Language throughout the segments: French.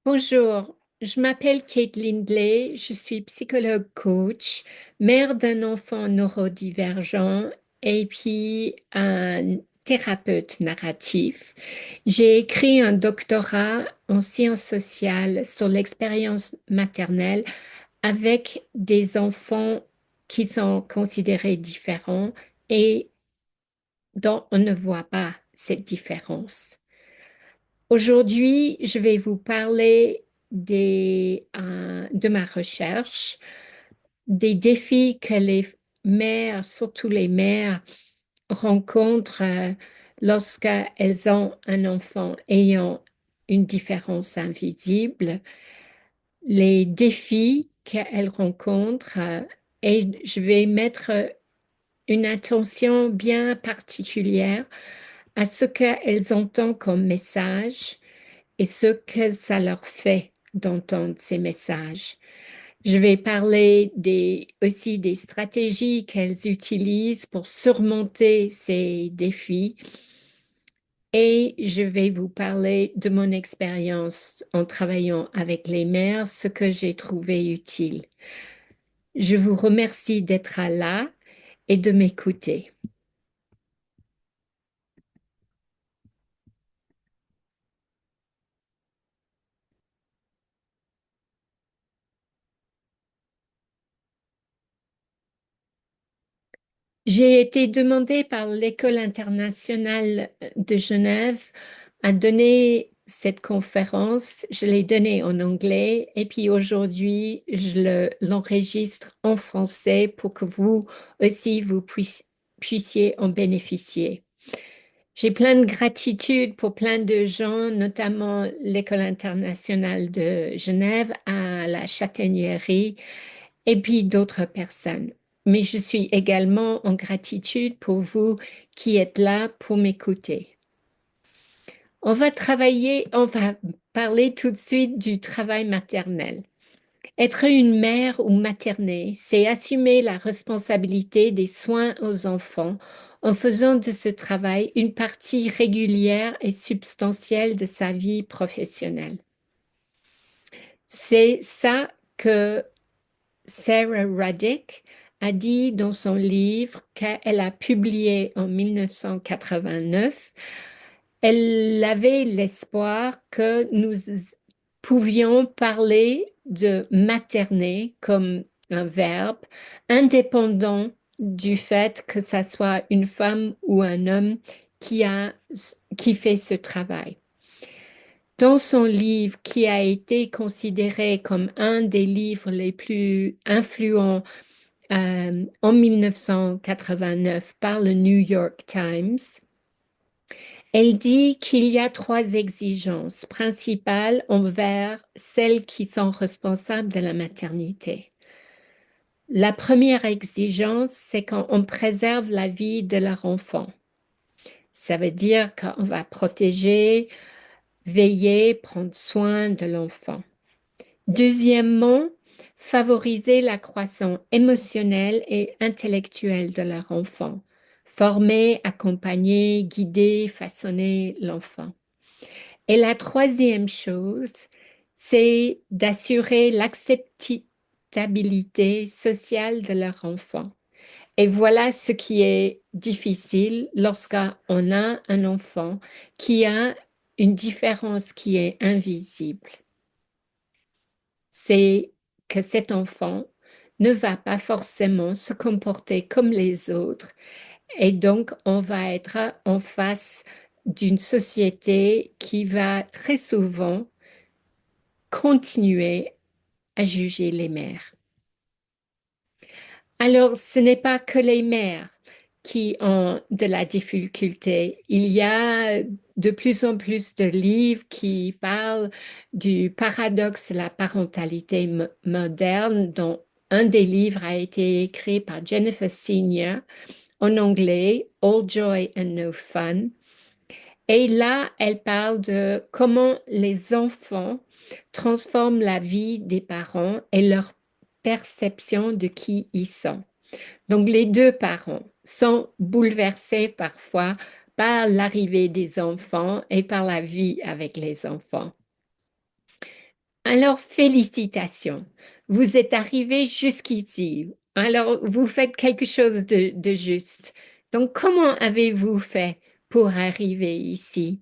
Bonjour, je m'appelle Kate Lindley, je suis psychologue coach, mère d'un enfant neurodivergent et puis un thérapeute narratif. J'ai écrit un doctorat en sciences sociales sur l'expérience maternelle avec des enfants qui sont considérés différents et dont on ne voit pas cette différence. Aujourd'hui, je vais vous parler de ma recherche, des défis que les mères, surtout les mères, rencontrent lorsqu'elles ont un enfant ayant une différence invisible, les défis qu'elles rencontrent, et je vais mettre une attention bien particulière à ce qu'elles entendent comme message et ce que ça leur fait d'entendre ces messages. Je vais parler aussi des stratégies qu'elles utilisent pour surmonter ces défis et je vais vous parler de mon expérience en travaillant avec les mères, ce que j'ai trouvé utile. Je vous remercie d'être là et de m'écouter. J'ai été demandée par l'École internationale de Genève à donner cette conférence. Je l'ai donnée en anglais et puis aujourd'hui, l'enregistre en français pour que vous aussi, puissiez en bénéficier. J'ai plein de gratitude pour plein de gens, notamment l'École internationale de Genève, à la Châtaignerie et puis d'autres personnes. Mais je suis également en gratitude pour vous qui êtes là pour m'écouter. On va parler tout de suite du travail maternel. Être une mère ou maternée, c'est assumer la responsabilité des soins aux enfants en faisant de ce travail une partie régulière et substantielle de sa vie professionnelle. C'est ça que Sarah Ruddick a dit dans son livre qu'elle a publié en 1989. Elle avait l'espoir que nous pouvions parler de materner comme un verbe indépendant du fait que ça soit une femme ou un homme qui fait ce travail. Dans son livre, qui a été considéré comme un des livres les plus influents en 1989 par le New York Times, elle dit qu'il y a trois exigences principales envers celles qui sont responsables de la maternité. La première exigence, c'est qu'on préserve la vie de leur enfant. Ça veut dire qu'on va protéger, veiller, prendre soin de l'enfant. Deuxièmement, favoriser la croissance émotionnelle et intellectuelle de leur enfant. Former, accompagner, guider, façonner l'enfant. Et la troisième chose, c'est d'assurer l'acceptabilité sociale de leur enfant. Et voilà ce qui est difficile lorsqu'on a un enfant qui a une différence qui est invisible. C'est que cet enfant ne va pas forcément se comporter comme les autres et donc on va être en face d'une société qui va très souvent continuer à juger les mères. Alors, ce n'est pas que les mères qui ont de la difficulté. Il y a de plus en plus de livres qui parlent du paradoxe de la parentalité moderne, dont un des livres a été écrit par Jennifer Senior en anglais, All Joy and No Fun. Et là, elle parle de comment les enfants transforment la vie des parents et leur perception de qui ils sont. Donc, les deux parents sont bouleversés parfois par l'arrivée des enfants et par la vie avec les enfants. Alors, félicitations. Vous êtes arrivé jusqu'ici. Alors, vous faites quelque chose de juste. Donc, comment avez-vous fait pour arriver ici?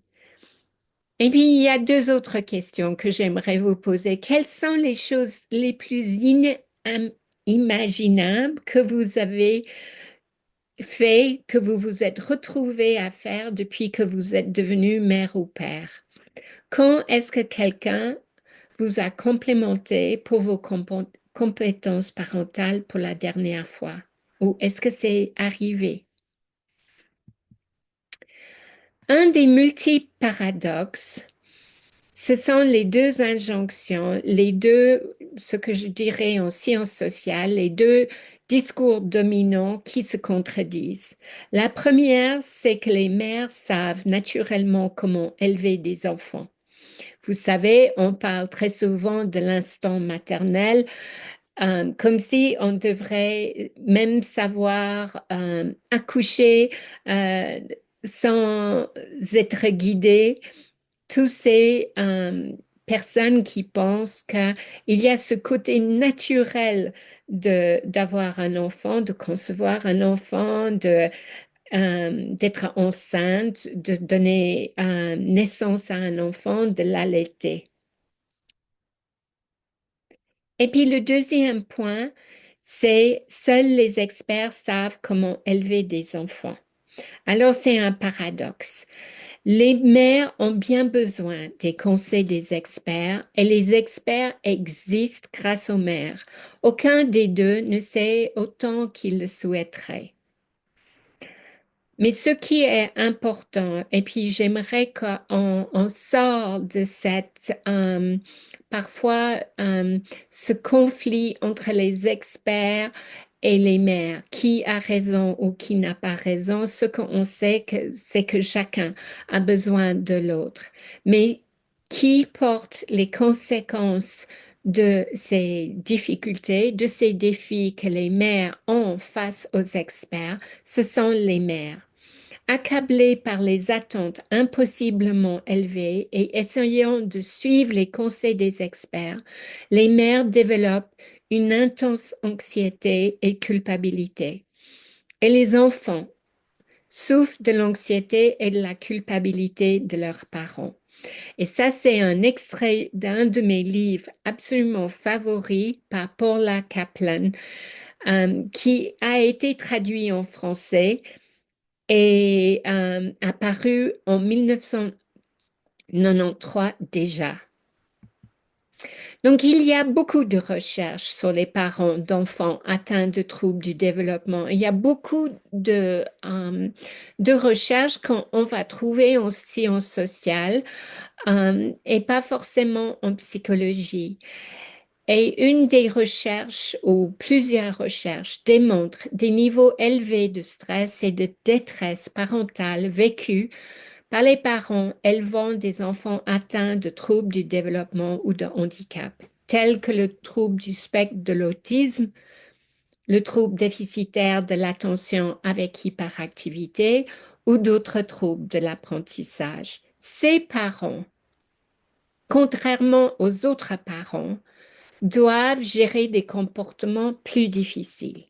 Et puis, il y a deux autres questions que j'aimerais vous poser. Quelles sont les choses les plus imaginables que vous avez fait, que vous vous êtes retrouvé à faire depuis que vous êtes devenu mère ou père? Quand est-ce que quelqu'un vous a complémenté pour vos compétences parentales pour la dernière fois? Ou est-ce que c'est arrivé? Un des multiples paradoxes, ce sont les deux injonctions, les deux, ce que je dirais en sciences sociales, les deux discours dominants qui se contredisent. La première, c'est que les mères savent naturellement comment élever des enfants. Vous savez, on parle très souvent de l'instant maternel, comme si on devrait même savoir accoucher euh, sans être guidé. Tous ces personnes qui pensent qu'il y a ce côté naturel d'avoir un enfant, de concevoir un enfant, d'être enceinte, de donner naissance à un enfant, de l'allaiter. Et puis le deuxième point, c'est seuls les experts savent comment élever des enfants. Alors c'est un paradoxe. Les mères ont bien besoin des conseils des experts et les experts existent grâce aux mères. Aucun des deux ne sait autant qu'il le souhaiterait. Mais ce qui est important, et puis j'aimerais qu'on sort de cette, parfois, ce conflit entre les experts et les mères, qui a raison ou qui n'a pas raison. Ce qu'on sait, c'est que chacun a besoin de l'autre. Mais qui porte les conséquences de ces difficultés, de ces défis que les mères ont face aux experts, ce sont les mères. Accablés par les attentes impossiblement élevées et essayant de suivre les conseils des experts, les mères développent une intense anxiété et culpabilité. Et les enfants souffrent de l'anxiété et de la culpabilité de leurs parents. Et ça, c'est un extrait d'un de mes livres absolument favoris par Paula Kaplan, qui a été traduit en français est apparu en 1993 déjà. Donc, il y a beaucoup de recherches sur les parents d'enfants atteints de troubles du développement. Il y a beaucoup de recherches qu'on va trouver en sciences sociales et pas forcément en psychologie. Et une des recherches ou plusieurs recherches démontrent des niveaux élevés de stress et de détresse parentale vécus par les parents élevant des enfants atteints de troubles du développement ou de handicap, tels que le trouble du spectre de l'autisme, le trouble déficitaire de l'attention avec hyperactivité ou d'autres troubles de l'apprentissage. Ces parents, contrairement aux autres parents, doivent gérer des comportements plus difficiles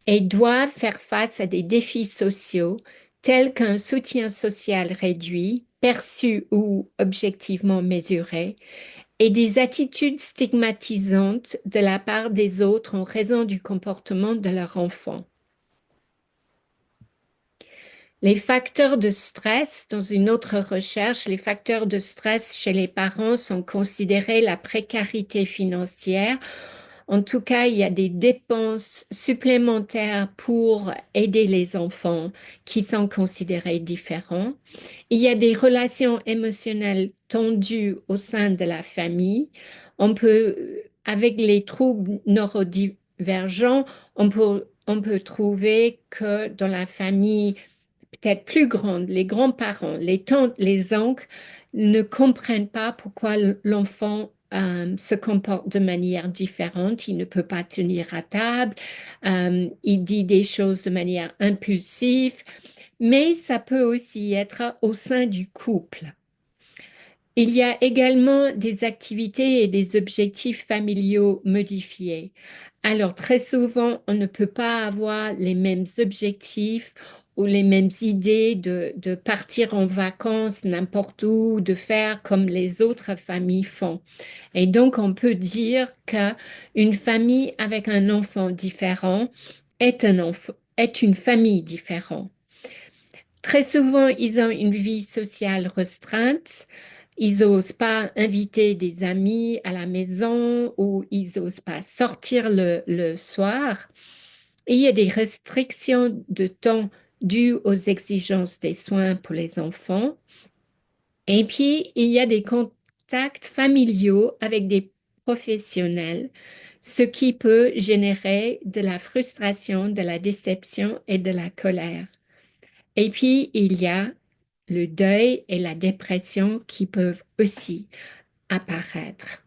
et doivent faire face à des défis sociaux tels qu'un soutien social réduit, perçu ou objectivement mesuré, et des attitudes stigmatisantes de la part des autres en raison du comportement de leur enfant. Les facteurs de stress, dans une autre recherche, les facteurs de stress chez les parents sont considérés la précarité financière. En tout cas, il y a des dépenses supplémentaires pour aider les enfants qui sont considérés différents. Il y a des relations émotionnelles tendues au sein de la famille. On peut, avec les troubles neurodivergents, on peut trouver que dans la famille peut-être plus grande, les grands-parents, les tantes, les oncles ne comprennent pas pourquoi l'enfant se comporte de manière différente. Il ne peut pas tenir à table, il dit des choses de manière impulsive, mais ça peut aussi être au sein du couple. Il y a également des activités et des objectifs familiaux modifiés. Alors, très souvent, on ne peut pas avoir les mêmes objectifs ou les mêmes idées de partir en vacances n'importe où, de faire comme les autres familles font. Et donc, on peut dire qu'une famille avec un enfant différent est une famille différente. Très souvent, ils ont une vie sociale restreinte. Ils n'osent pas inviter des amis à la maison ou ils n'osent pas sortir le soir. Et il y a des restrictions de temps dues aux exigences des soins pour les enfants. Et puis, il y a des contacts familiaux avec des professionnels, ce qui peut générer de la frustration, de la déception et de la colère. Et puis, il y a le deuil et la dépression qui peuvent aussi apparaître.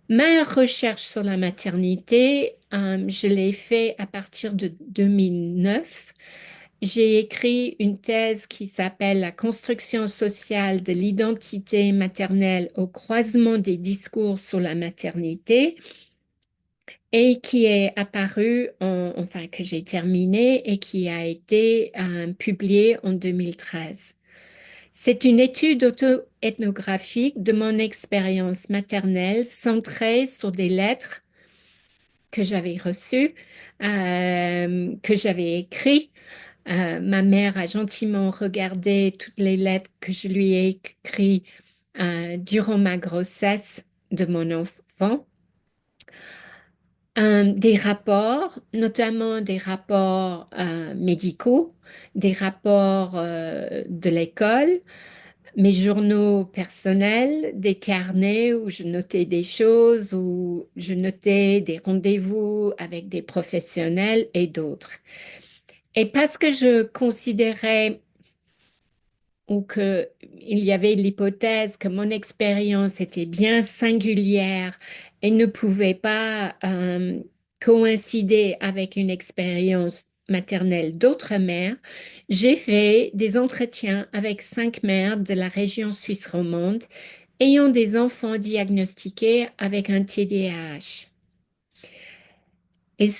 Ma recherche sur la maternité, je l'ai fait à partir de 2009. J'ai écrit une thèse qui s'appelle La construction sociale de l'identité maternelle au croisement des discours sur la maternité et qui est apparue, enfin que j'ai terminée et qui a été publiée en 2013. C'est une étude auto-ethnographique de mon expérience maternelle centrée sur des lettres que j'avais reçues, que j'avais écrites. Ma mère a gentiment regardé toutes les lettres que je lui ai écrites durant ma grossesse de mon enfant. Des rapports, notamment des rapports médicaux, des rapports de l'école, mes journaux personnels, des carnets où je notais des choses, où je notais des rendez-vous avec des professionnels et d'autres. Et parce que je considérais ou qu'il y avait l'hypothèse que mon expérience était bien singulière et ne pouvait pas coïncider avec une expérience maternelle d'autres mères, j'ai fait des entretiens avec 5 mères de la région suisse romande ayant des enfants diagnostiqués avec un TDAH. Et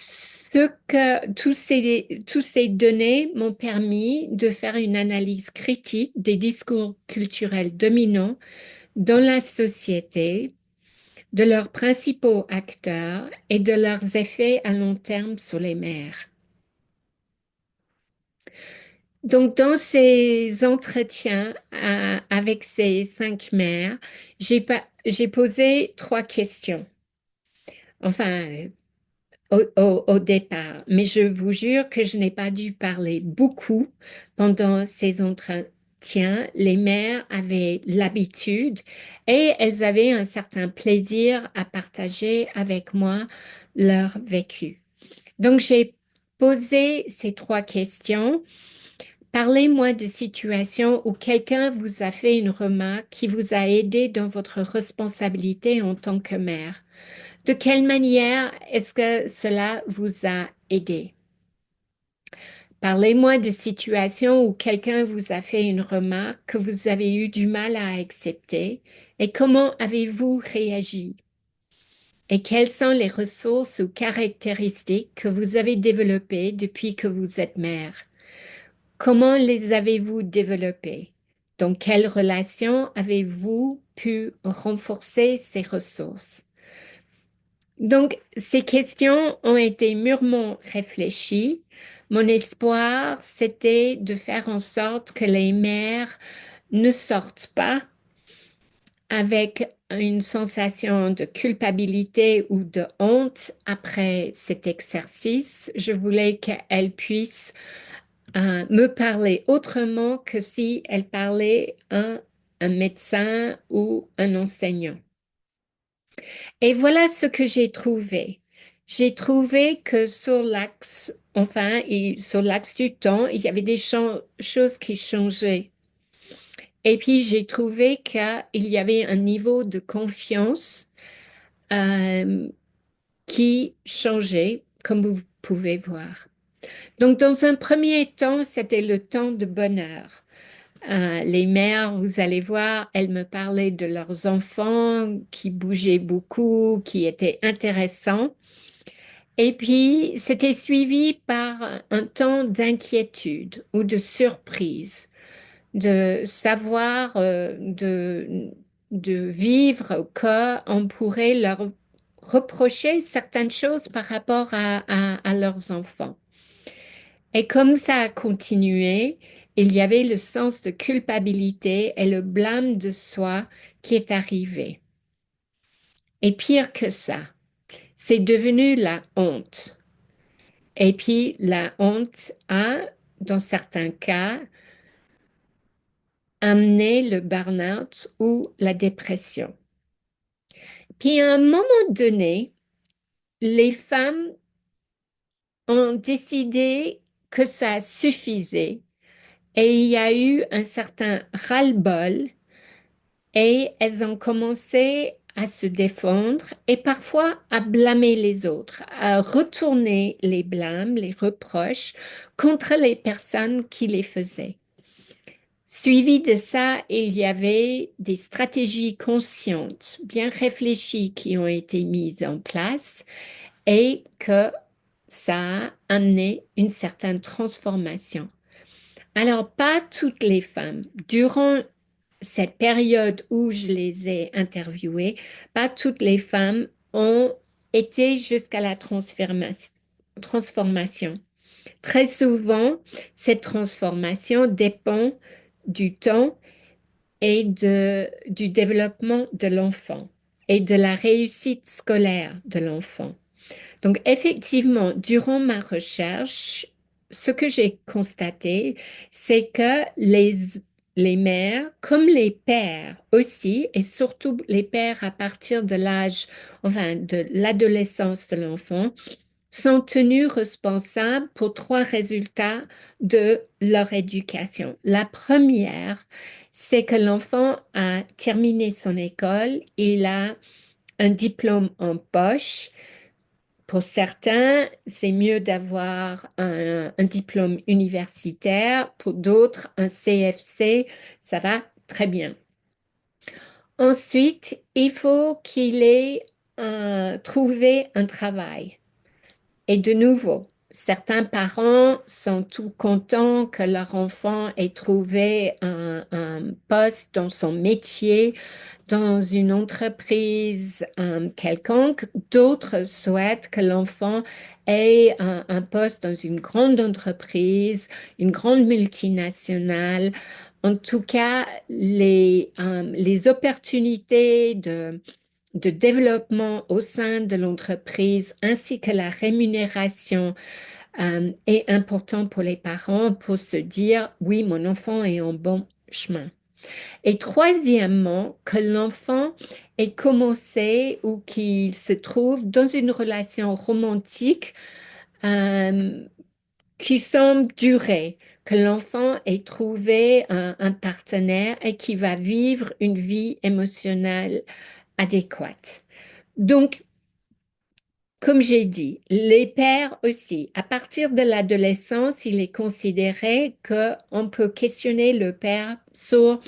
tous ces données m'ont permis de faire une analyse critique des discours culturels dominants dans la société, de leurs principaux acteurs et de leurs effets à long terme sur les mères. Donc, dans ces entretiens avec ces 5 mères, j'ai posé 3 questions. Enfin, au départ. Mais je vous jure que je n'ai pas dû parler beaucoup pendant ces entretiens. Les mères avaient l'habitude et elles avaient un certain plaisir à partager avec moi leur vécu. Donc, j'ai posé ces 3 questions. Parlez-moi de situations où quelqu'un vous a fait une remarque qui vous a aidé dans votre responsabilité en tant que mère. De quelle manière est-ce que cela vous a aidé? Parlez-moi de situations où quelqu'un vous a fait une remarque que vous avez eu du mal à accepter et comment avez-vous réagi? Et quelles sont les ressources ou caractéristiques que vous avez développées depuis que vous êtes mère? Comment les avez-vous développées? Dans quelles relations avez-vous pu renforcer ces ressources? Donc, ces questions ont été mûrement réfléchies. Mon espoir, c'était de faire en sorte que les mères ne sortent pas avec une sensation de culpabilité ou de honte après cet exercice. Je voulais qu'elles puissent me parler autrement que si elles parlaient à un médecin ou un enseignant. Et voilà ce que j'ai trouvé. J'ai trouvé que sur l'axe, enfin, et sur l'axe du temps, il y avait des choses qui changeaient. Et puis j'ai trouvé qu'il y avait un niveau de confiance euh, qui changeait, comme vous pouvez voir. Donc, dans un premier temps, c'était le temps de bonheur. Les mères, vous allez voir, elles me parlaient de leurs enfants qui bougeaient beaucoup, qui étaient intéressants. Et puis, c'était suivi par un temps d'inquiétude ou de surprise, de savoir, de vivre qu'on pourrait leur reprocher certaines choses par rapport à leurs enfants. Et comme ça a continué, il y avait le sens de culpabilité et le blâme de soi qui est arrivé. Et pire que ça, c'est devenu la honte. Et puis la honte a, dans certains cas, amené le burn-out ou la dépression. Puis à un moment donné, les femmes ont décidé que ça suffisait et il y a eu un certain ras-le-bol et elles ont commencé à se défendre et parfois à blâmer les autres, à retourner les blâmes, les reproches contre les personnes qui les faisaient. Suivi de ça, il y avait des stratégies conscientes, bien réfléchies qui ont été mises en place et que ça a amené une certaine transformation. Alors, pas toutes les femmes, durant cette période où je les ai interviewées, pas toutes les femmes ont été jusqu'à la transformation. Très souvent, cette transformation dépend du temps et du développement de l'enfant et de la réussite scolaire de l'enfant. Donc, effectivement, durant ma recherche, ce que j'ai constaté, c'est que les mères, comme les pères aussi, et surtout les pères à partir de l'âge, enfin, de l'adolescence de l'enfant, sont tenus responsables pour trois résultats de leur éducation. La première, c'est que l'enfant a terminé son école, il a un diplôme en poche. Pour certains, c'est mieux d'avoir un diplôme universitaire. Pour d'autres, un CFC, ça va très bien. Ensuite, il faut qu'il ait trouvé un travail. Et de nouveau, certains parents sont tout contents que leur enfant ait trouvé un poste dans son métier, dans une entreprise quelconque. D'autres souhaitent que l'enfant ait un poste dans une grande entreprise, une grande multinationale. En tout cas, les opportunités de développement au sein de l'entreprise ainsi que la rémunération est important pour les parents pour se dire, oui, mon enfant est en bon chemin. Et troisièmement, que l'enfant ait commencé ou qu'il se trouve dans une relation romantique euh, qui semble durer, que l'enfant ait trouvé un partenaire et qui va vivre une vie émotionnelle adéquate. Donc, comme j'ai dit, les pères aussi, à partir de l'adolescence, il est considéré qu'on peut questionner le père sur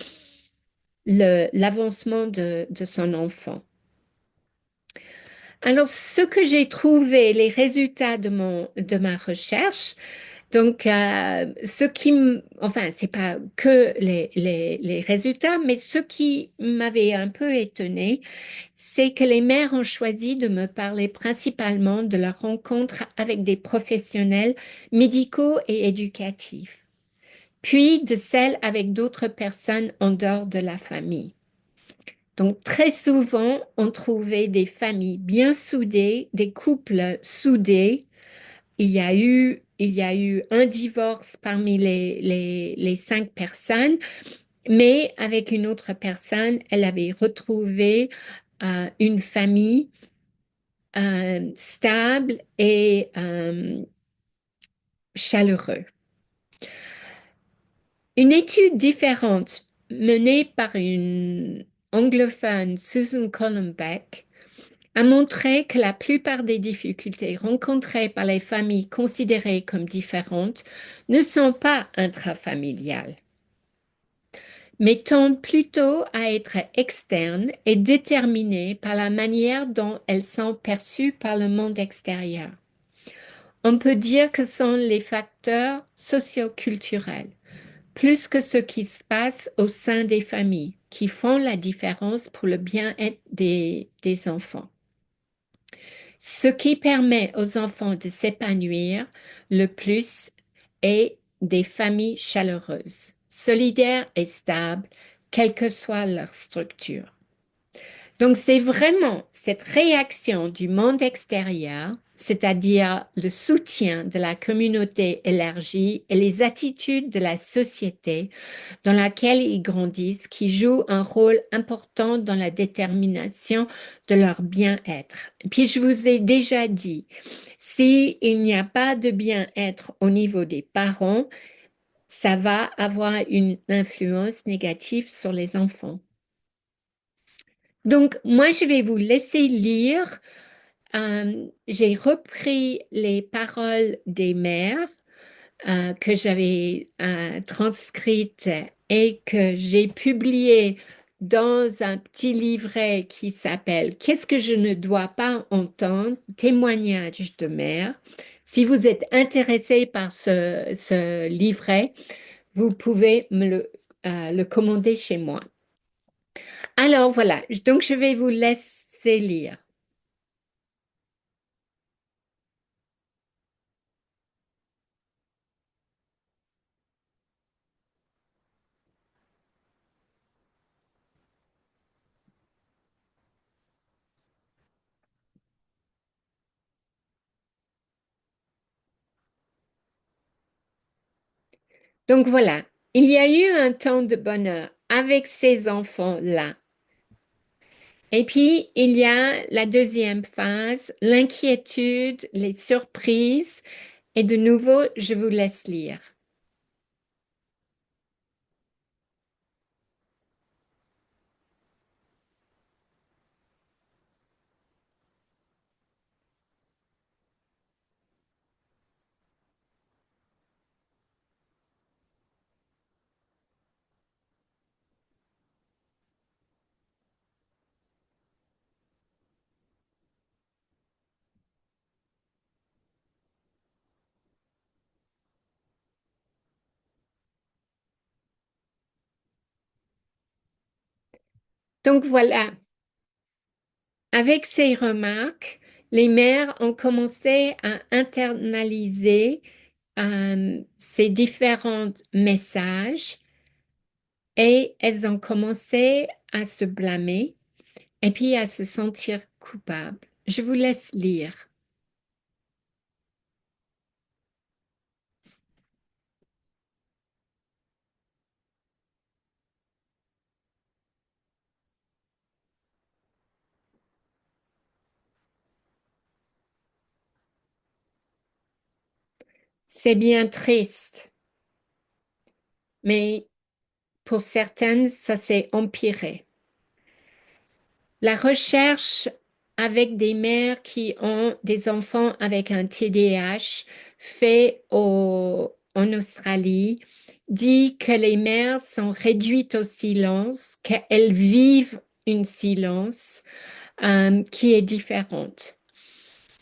l'avancement de son enfant. Alors, ce que j'ai trouvé, les résultats de ma recherche, donc, enfin, c'est pas que les résultats, mais ce qui m'avait un peu étonné, c'est que les mères ont choisi de me parler principalement de leur rencontre avec des professionnels médicaux et éducatifs, puis de celles avec d'autres personnes en dehors de la famille. Donc, très souvent, on trouvait des familles bien soudées, des couples soudés. Il y a eu un divorce parmi les 5 personnes, mais avec une autre personne, elle avait retrouvé une famille stable et chaleureux. Une étude différente menée par une anglophone, Susan Colombek, a montré que la plupart des difficultés rencontrées par les familles considérées comme différentes ne sont pas intrafamiliales. mais tendent plutôt à être externes et déterminées par la manière dont elles sont perçues par le monde extérieur. On peut dire que ce sont les facteurs socioculturels, plus que ce qui se passe au sein des familles, qui font la différence pour le bien-être des enfants. Ce qui permet aux enfants de s'épanouir le plus est des familles chaleureuses, solidaires et stables, quelle que soit leur structure. Donc, c'est vraiment cette réaction du monde extérieur, c'est-à-dire le soutien de la communauté élargie et les attitudes de la société dans laquelle ils grandissent, qui joue un rôle important dans la détermination de leur bien-être. Puis je vous ai déjà dit, s'il n'y a pas de bien-être au niveau des parents, ça va avoir une influence négative sur les enfants. Donc, moi, je vais vous laisser lire. J'ai repris les paroles des mères que j'avais transcrite et que j'ai publié dans un petit livret qui s'appelle Qu'est-ce que je ne dois pas entendre? Témoignages de mère. Si vous êtes intéressé par ce livret, vous pouvez le commander chez moi. Alors voilà, donc je vais vous laisser lire. Donc voilà, il y a eu un temps de bonheur avec ces enfants-là. Et puis, il y a la deuxième phase, l'inquiétude, les surprises. Et de nouveau, je vous laisse lire. Donc voilà, avec ces remarques, les mères ont commencé à internaliser ces différents messages et elles ont commencé à se blâmer et puis à se sentir coupables. Je vous laisse lire. C'est bien triste, mais pour certaines, ça s'est empiré. La recherche avec des mères qui ont des enfants avec un TDAH fait en Australie dit que les mères sont réduites au silence, qu'elles vivent une silence qui est différente.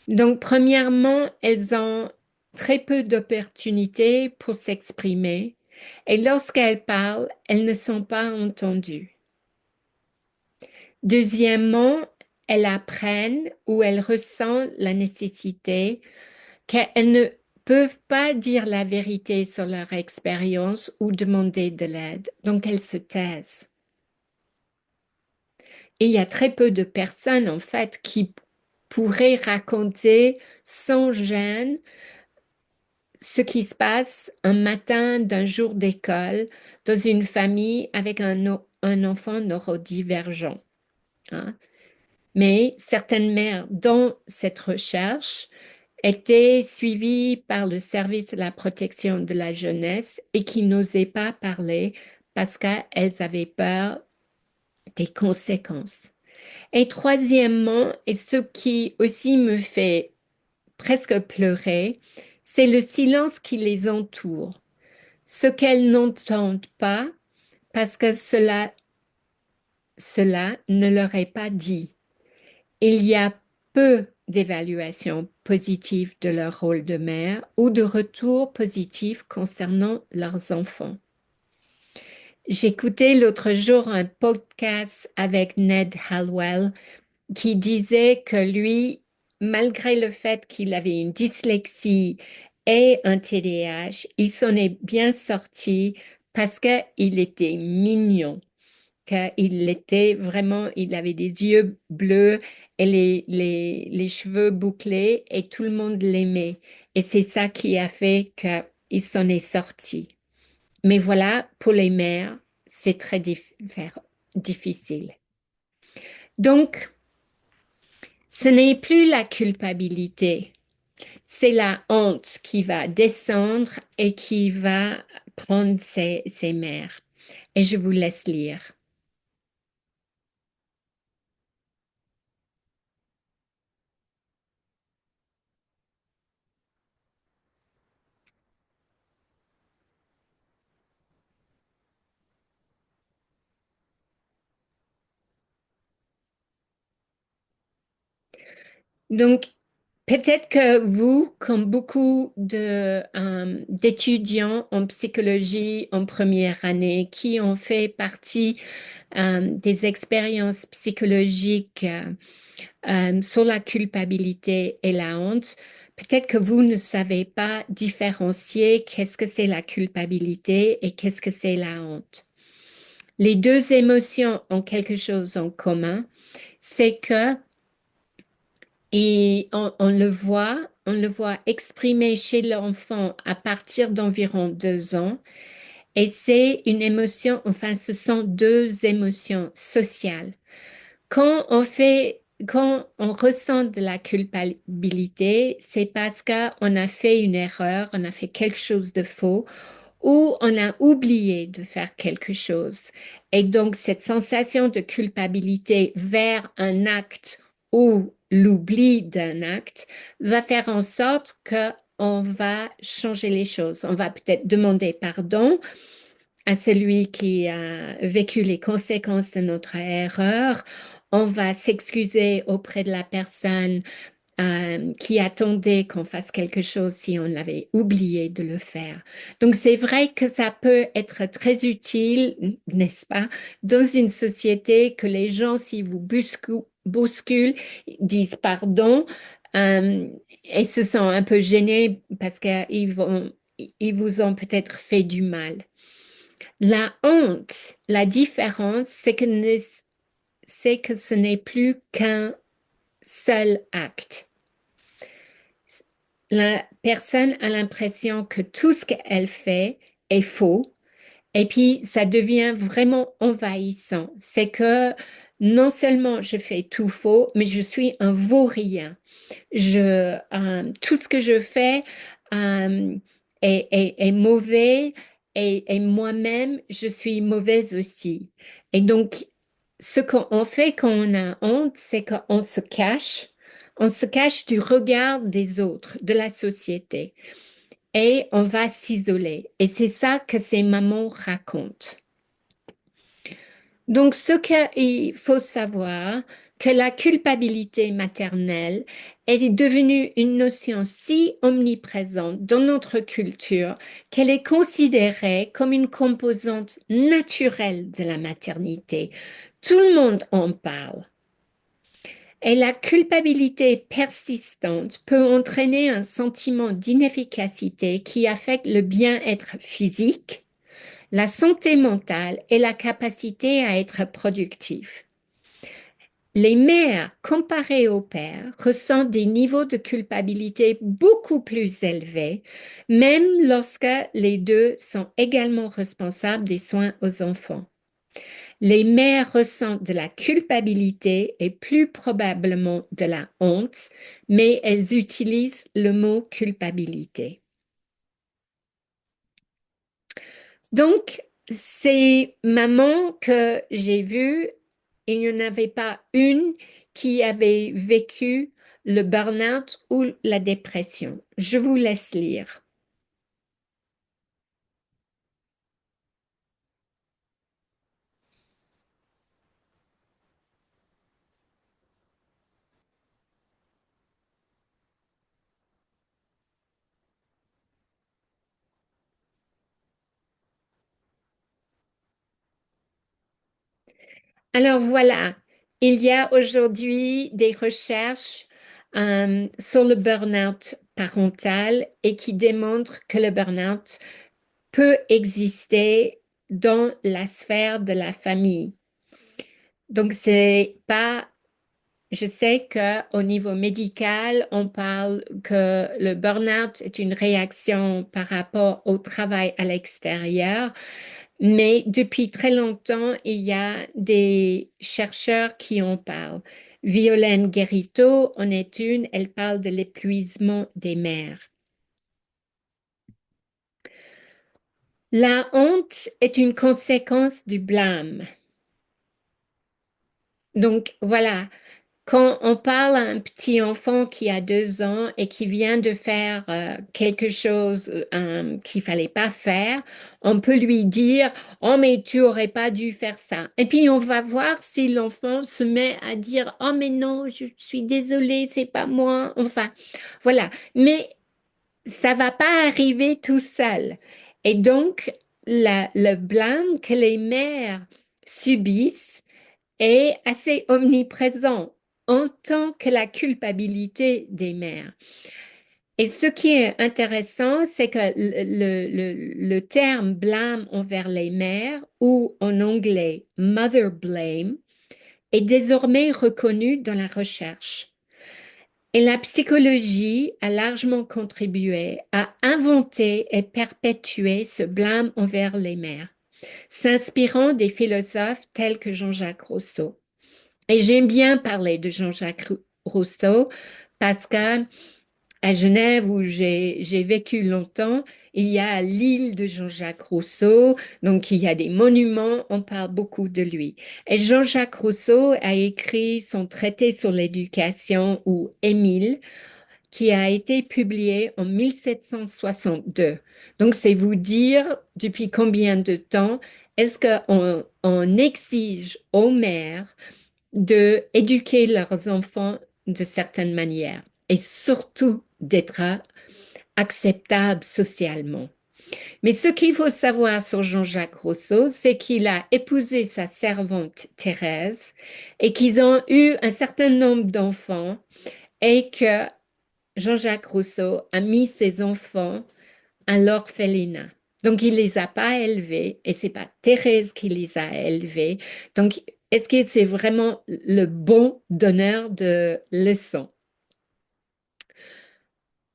Donc, premièrement, elles ont très peu d'opportunités pour s'exprimer et lorsqu'elles parlent, elles ne sont pas entendues. Deuxièmement, elles apprennent ou elles ressentent la nécessité qu'elles ne peuvent pas dire la vérité sur leur expérience ou demander de l'aide. Donc, elles se taisent. Et il y a très peu de personnes, en fait, qui pourraient raconter sans gêne ce qui se passe un matin d'un jour d'école dans une famille avec un enfant neurodivergent, hein. Mais certaines mères dans cette recherche étaient suivies par le service de la protection de la jeunesse et qui n'osaient pas parler parce qu'elles avaient peur des conséquences. Et troisièmement, et ce qui aussi me fait presque pleurer, c'est le silence qui les entoure. Ce qu'elles n'entendent pas parce que cela ne leur est pas dit. Il y a peu d'évaluations positives de leur rôle de mère ou de retours positifs concernant leurs enfants. J'écoutais l'autre jour un podcast avec Ned Hallwell qui disait que lui, malgré le fait qu'il avait une dyslexie et un TDAH, il s'en est bien sorti parce qu'il était mignon, qu'il était vraiment, il avait des yeux bleus et les cheveux bouclés et tout le monde l'aimait. Et c'est ça qui a fait qu'il s'en est sorti. Mais voilà, pour les mères, c'est très difficile. Donc, ce n'est plus la culpabilité, c'est la honte qui va descendre et qui va prendre ses mères. Et je vous laisse lire. Donc, peut-être que vous, comme beaucoup d'étudiants en psychologie en première année qui ont fait partie des expériences psychologiques sur la culpabilité et la honte, peut-être que vous ne savez pas différencier qu'est-ce que c'est la culpabilité et qu'est-ce que c'est la honte. Les deux émotions ont quelque chose en commun, c'est que et on le voit exprimé chez l'enfant à partir d'environ 2 ans. Et c'est une émotion, enfin, ce sont deux émotions sociales. Quand on ressent de la culpabilité, c'est parce qu'on a fait une erreur, on a fait quelque chose de faux ou on a oublié de faire quelque chose. Et donc, cette sensation de culpabilité vers un acte ou l'oubli d'un acte va faire en sorte que on va changer les choses. On va peut-être demander pardon à celui qui a vécu les conséquences de notre erreur. On va s'excuser auprès de la personne qui attendait qu'on fasse quelque chose si on l'avait oublié de le faire. Donc c'est vrai que ça peut être très utile, n'est-ce pas, dans une société que les gens, si vous bousculent, disent pardon et se sentent un peu gênés parce ils vous ont peut-être fait du mal. La honte, la différence, c'est que ce n'est plus qu'un seul acte. La personne a l'impression que tout ce qu'elle fait est faux et puis ça devient vraiment envahissant. C'est que non seulement je fais tout faux, mais je suis un vaurien. Tout ce que je fais euh, est mauvais et moi-même, je suis mauvaise aussi. Et donc, ce qu'on fait quand on a honte, c'est qu'on se cache. On se cache du regard des autres, de la société, et on va s'isoler. Et c'est ça que ces mamans racontent. Donc, ce qu'il faut savoir, que la culpabilité maternelle est devenue une notion si omniprésente dans notre culture qu'elle est considérée comme une composante naturelle de la maternité. Tout le monde en parle. Et la culpabilité persistante peut entraîner un sentiment d'inefficacité qui affecte le bien-être physique, la santé mentale et la capacité à être productif. Les mères, comparées aux pères, ressentent des niveaux de culpabilité beaucoup plus élevés, même lorsque les deux sont également responsables des soins aux enfants. Les mères ressentent de la culpabilité et plus probablement de la honte, mais elles utilisent le mot culpabilité. Donc, ces mamans que j'ai vues, il n'y en avait pas une qui avait vécu le burn-out ou la dépression. Je vous laisse lire. Alors voilà, il y a aujourd'hui des recherches sur le burn-out parental et qui démontrent que le burn-out peut exister dans la sphère de la famille. Donc c'est pas, je sais qu'au niveau médical, on parle que le burn-out est une réaction par rapport au travail à l'extérieur. Mais depuis très longtemps, il y a des chercheurs qui en parlent. Violaine Guerrito en est une, elle parle de l'épuisement des mères. La honte est une conséquence du blâme. Donc voilà, quand on parle à un petit enfant qui a 2 ans et qui vient de faire quelque chose qu'il fallait pas faire, on peut lui dire, «Oh, mais tu aurais pas dû faire ça.» Et puis on va voir si l'enfant se met à dire, «Oh, mais non, je suis désolée, c'est pas moi.» Enfin, voilà. Mais ça va pas arriver tout seul. Et donc, le blâme que les mères subissent est assez omniprésent en tant que la culpabilité des mères. Et ce qui est intéressant, c'est que le terme blâme envers les mères, ou en anglais mother blame, est désormais reconnu dans la recherche. Et la psychologie a largement contribué à inventer et perpétuer ce blâme envers les mères, s'inspirant des philosophes tels que Jean-Jacques Rousseau. Et j'aime bien parler de Jean-Jacques Rousseau parce que à Genève, où j'ai vécu longtemps, il y a l'île de Jean-Jacques Rousseau, donc il y a des monuments, on parle beaucoup de lui. Et Jean-Jacques Rousseau a écrit son traité sur l'éducation, ou Émile, qui a été publié en 1762. Donc c'est vous dire depuis combien de temps est-ce qu'on exige aux mères de éduquer leurs enfants de certaines manières et surtout d'être acceptable socialement. Mais ce qu'il faut savoir sur Jean-Jacques Rousseau, c'est qu'il a épousé sa servante Thérèse et qu'ils ont eu un certain nombre d'enfants et que Jean-Jacques Rousseau a mis ses enfants à l'orphelinat. Donc, il les a pas élevés et c'est pas Thérèse qui les a élevés. Donc, est-ce que c'est vraiment le bon donneur de leçons?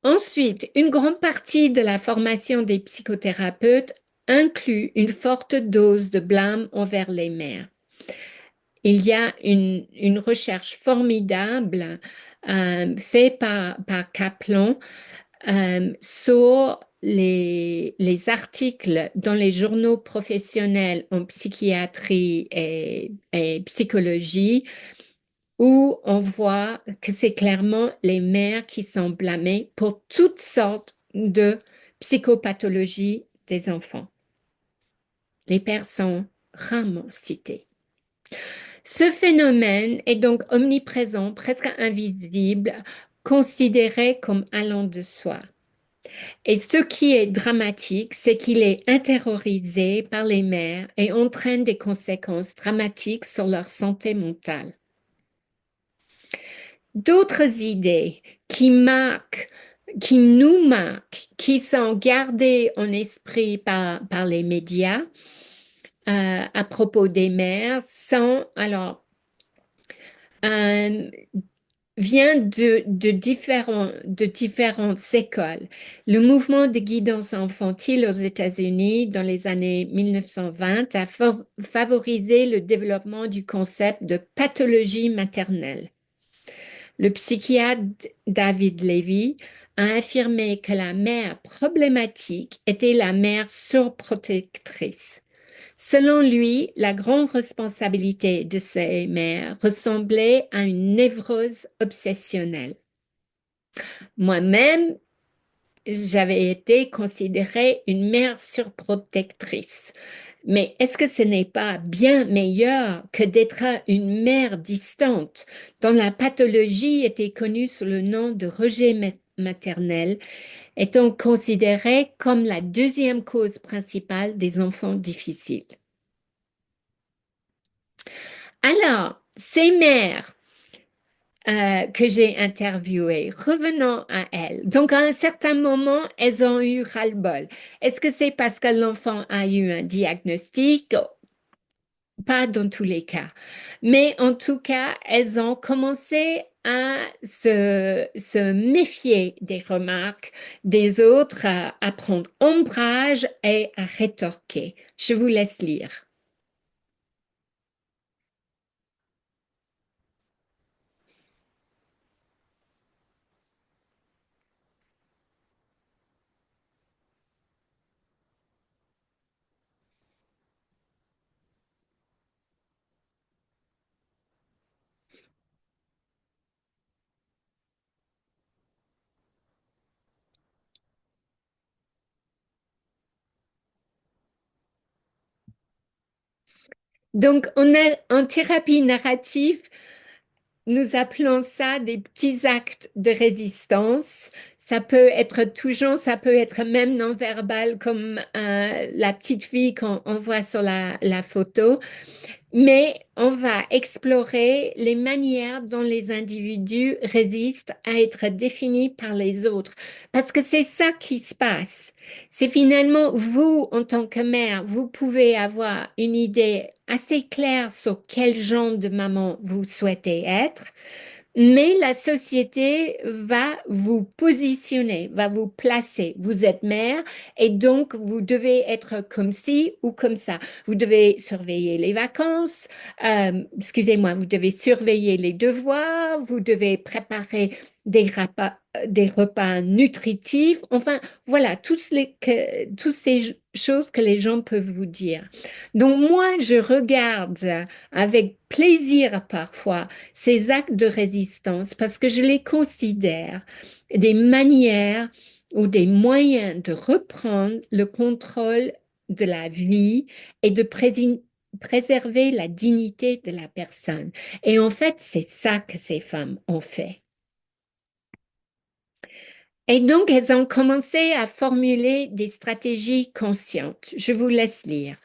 Ensuite, une grande partie de la formation des psychothérapeutes inclut une forte dose de blâme envers les mères. Il y a une recherche formidable faite par Kaplan sur les articles dans les journaux professionnels en psychiatrie et psychologie, où on voit que c'est clairement les mères qui sont blâmées pour toutes sortes de psychopathologies des enfants. Les pères sont rarement cités. Ce phénomène est donc omniprésent, presque invisible, considéré comme allant de soi. Et ce qui est dramatique, c'est qu'il est intériorisé par les mères et entraîne des conséquences dramatiques sur leur santé mentale. D'autres idées qui nous marquent, qui sont gardées en esprit par les médias à propos des mères sont, alors, euh, vient de différentes écoles. Le mouvement de guidance infantile aux États-Unis dans les années 1920 a favorisé le développement du concept de pathologie maternelle. Le psychiatre David Levy a affirmé que la mère problématique était la mère surprotectrice. Selon lui, la grande responsabilité de ces mères ressemblait à une névrose obsessionnelle. Moi-même, j'avais été considérée une mère surprotectrice. Mais est-ce que ce n'est pas bien meilleur que d'être une mère distante, dont la pathologie était connue sous le nom de rejet maternel, étant considérée comme la deuxième cause principale des enfants difficiles? Alors, ces mères que j'ai interviewées, revenons à elles. Donc, à un certain moment, elles ont eu ras-le-bol. Est-ce que c'est parce que l'enfant a eu un diagnostic? Pas dans tous les cas. Mais en tout cas, elles ont commencé à se méfier des remarques des autres, à prendre ombrage et à rétorquer. Je vous laisse lire. Donc, on a en thérapie narrative, nous appelons ça des petits actes de résistance. Ça peut être tout genre, ça peut être même non-verbal, comme la petite fille qu'on voit sur la photo. Mais on va explorer les manières dont les individus résistent à être définis par les autres. Parce que c'est ça qui se passe. C'est finalement vous, en tant que mère, vous pouvez avoir une idée assez claire sur quel genre de maman vous souhaitez être. Mais la société va vous positionner, va vous placer. Vous êtes mère et donc vous devez être comme ci ou comme ça. Vous devez surveiller les vacances, excusez-moi, vous devez surveiller les devoirs, vous devez préparer des repas nutritifs. Enfin, voilà, toutes ces choses que les gens peuvent vous dire. Donc moi, je regarde avec plaisir parfois ces actes de résistance parce que je les considère des manières ou des moyens de reprendre le contrôle de la vie et de préserver la dignité de la personne. Et en fait, c'est ça que ces femmes ont fait. Et donc, elles ont commencé à formuler des stratégies conscientes. Je vous laisse lire.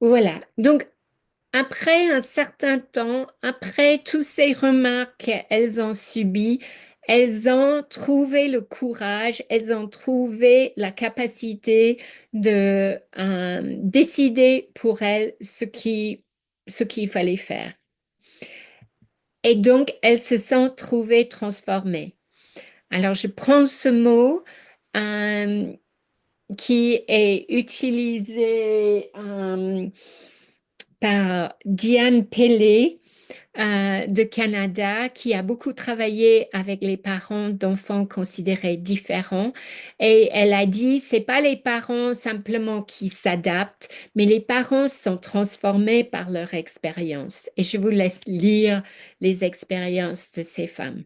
Voilà. Donc, après un certain temps, après toutes ces remarques qu'elles ont subies, elles ont trouvé le courage, elles ont trouvé la capacité de décider pour elles ce qu'il fallait faire. Et donc, elles se sont trouvées transformées. Alors, je prends ce mot euh, qui est utilisé par Diane Pellet de Canada qui a beaucoup travaillé avec les parents d'enfants considérés différents. Et elle a dit, c'est pas les parents simplement qui s'adaptent, mais les parents sont transformés par leur expérience. Et je vous laisse lire les expériences de ces femmes.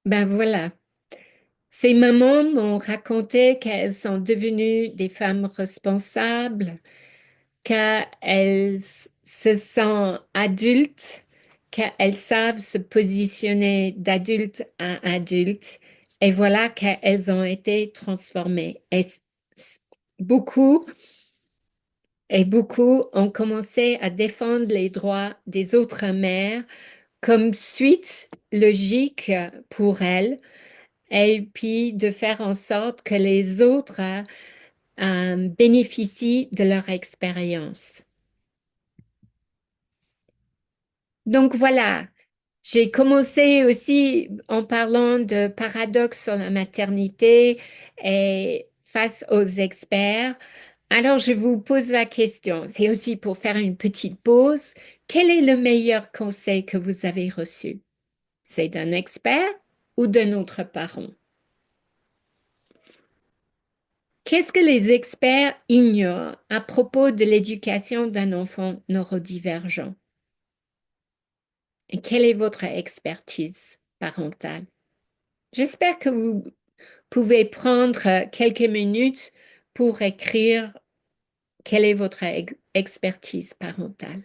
Ben voilà. Ces mamans m'ont raconté qu'elles sont devenues des femmes responsables, qu'elles se sentent adultes, qu'elles savent se positionner d'adulte à adulte. Et voilà qu'elles ont été transformées. Beaucoup, beaucoup ont commencé à défendre les droits des autres mères comme suite logique pour elles, et puis de faire en sorte que les autres bénéficient de leur expérience. Donc voilà, j'ai commencé aussi en parlant de paradoxe sur la maternité et face aux experts. Alors je vous pose la question, c'est aussi pour faire une petite pause. Quel est le meilleur conseil que vous avez reçu? C'est d'un expert ou d'un autre parent? Qu'est-ce que les experts ignorent à propos de l'éducation d'un enfant neurodivergent? Et quelle est votre expertise parentale? J'espère que vous pouvez prendre quelques minutes pour écrire quelle est votre expertise parentale.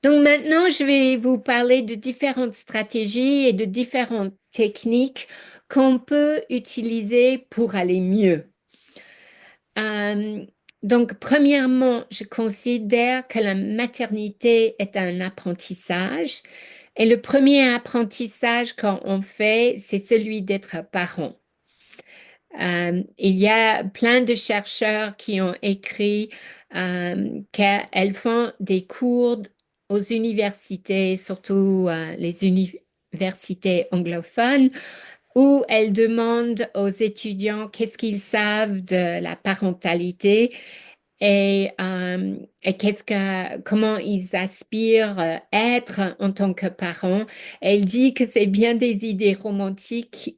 Donc maintenant, je vais vous parler de différentes stratégies et de différentes techniques qu'on peut utiliser pour aller mieux. Euh, donc, premièrement, je considère que la maternité est un apprentissage. Et le premier apprentissage qu'on fait, c'est celui d'être parent. Il y a plein de chercheurs qui ont écrit qu'elles font des cours aux universités, surtout les universités anglophones, où elles demandent aux étudiants qu'est-ce qu'ils savent de la parentalité et comment ils aspirent être en tant que parents. Elle dit que c'est bien des idées romantiques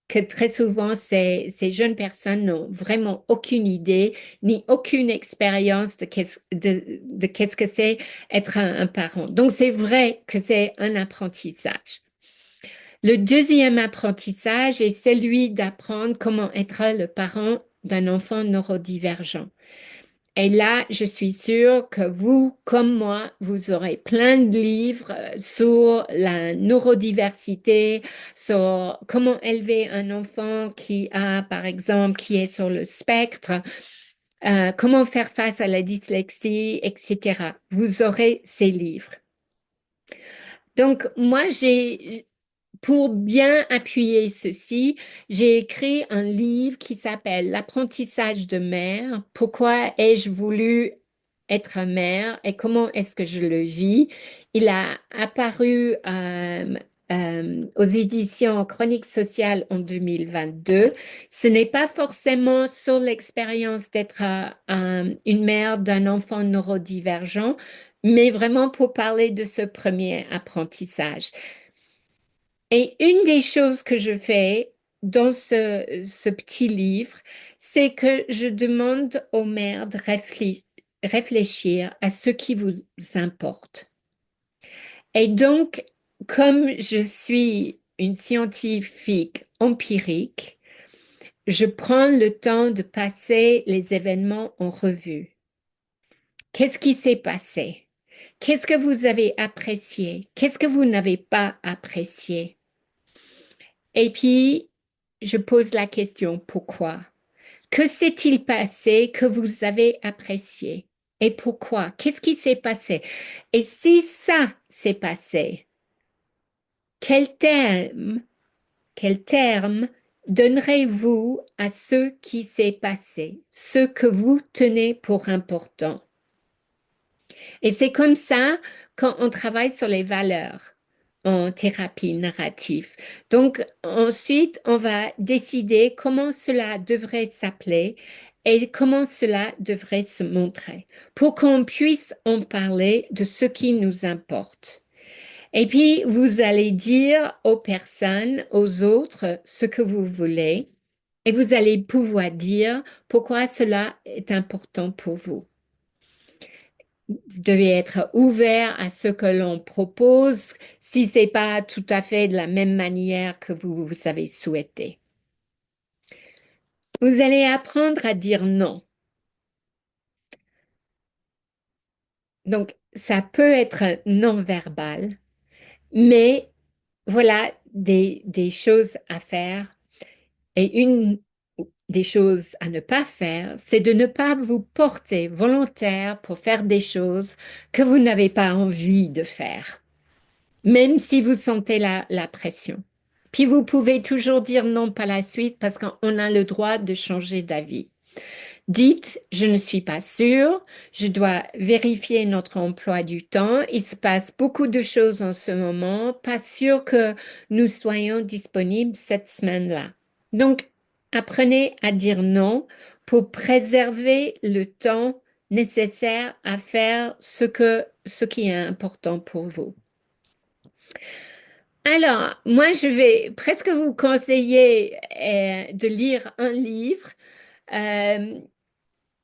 que très souvent, ces jeunes personnes n'ont vraiment aucune idée ni aucune expérience de qu'est-ce que c'est être un parent. Donc, c'est vrai que c'est un apprentissage. Le deuxième apprentissage est celui d'apprendre comment être le parent d'un enfant neurodivergent. Et là, je suis sûre que vous, comme moi, vous aurez plein de livres sur la neurodiversité, sur comment élever un enfant qui a, par exemple, qui est sur le spectre, comment faire face à la dyslexie, etc. Vous aurez ces livres. Donc, moi, pour bien appuyer ceci, j'ai écrit un livre qui s'appelle L'apprentissage de mère. Pourquoi ai-je voulu être mère et comment est-ce que je le vis? Il a apparu aux éditions Chroniques sociales en 2022. Ce n'est pas forcément sur l'expérience d'être une mère d'un enfant neurodivergent, mais vraiment pour parler de ce premier apprentissage. Et une des choses que je fais dans ce petit livre, c'est que je demande aux mères de réfléchir à ce qui vous importe. Et donc, comme je suis une scientifique empirique, je prends le temps de passer les événements en revue. Qu'est-ce qui s'est passé? Qu'est-ce que vous avez apprécié? Qu'est-ce que vous n'avez pas apprécié? Et puis, je pose la question, pourquoi? Que s'est-il passé que vous avez apprécié? Et pourquoi? Qu'est-ce qui s'est passé? Et si ça s'est passé, quel quel terme donnerez-vous à ce qui s'est passé, ce que vous tenez pour important? Et c'est comme ça quand on travaille sur les valeurs en thérapie narrative. Donc, ensuite, on va décider comment cela devrait s'appeler et comment cela devrait se montrer pour qu'on puisse en parler de ce qui nous importe. Et puis, vous allez dire aux personnes, aux autres, ce que vous voulez et vous allez pouvoir dire pourquoi cela est important pour vous. Vous devez être ouvert à ce que l'on propose si c'est pas tout à fait de la même manière que vous avez souhaité. Vous allez apprendre à dire non. Donc, ça peut être non-verbal, mais voilà des choses à faire. Et une des choses à ne pas faire, c'est de ne pas vous porter volontaire pour faire des choses que vous n'avez pas envie de faire, même si vous sentez la pression. Puis vous pouvez toujours dire non par la suite parce qu'on a le droit de changer d'avis. Dites, je ne suis pas sûre, je dois vérifier notre emploi du temps. Il se passe beaucoup de choses en ce moment, pas sûr que nous soyons disponibles cette semaine-là. Donc, apprenez à dire non pour préserver le temps nécessaire à faire ce qui est important pour vous. Alors, moi, je vais presque vous conseiller de lire un livre. Euh,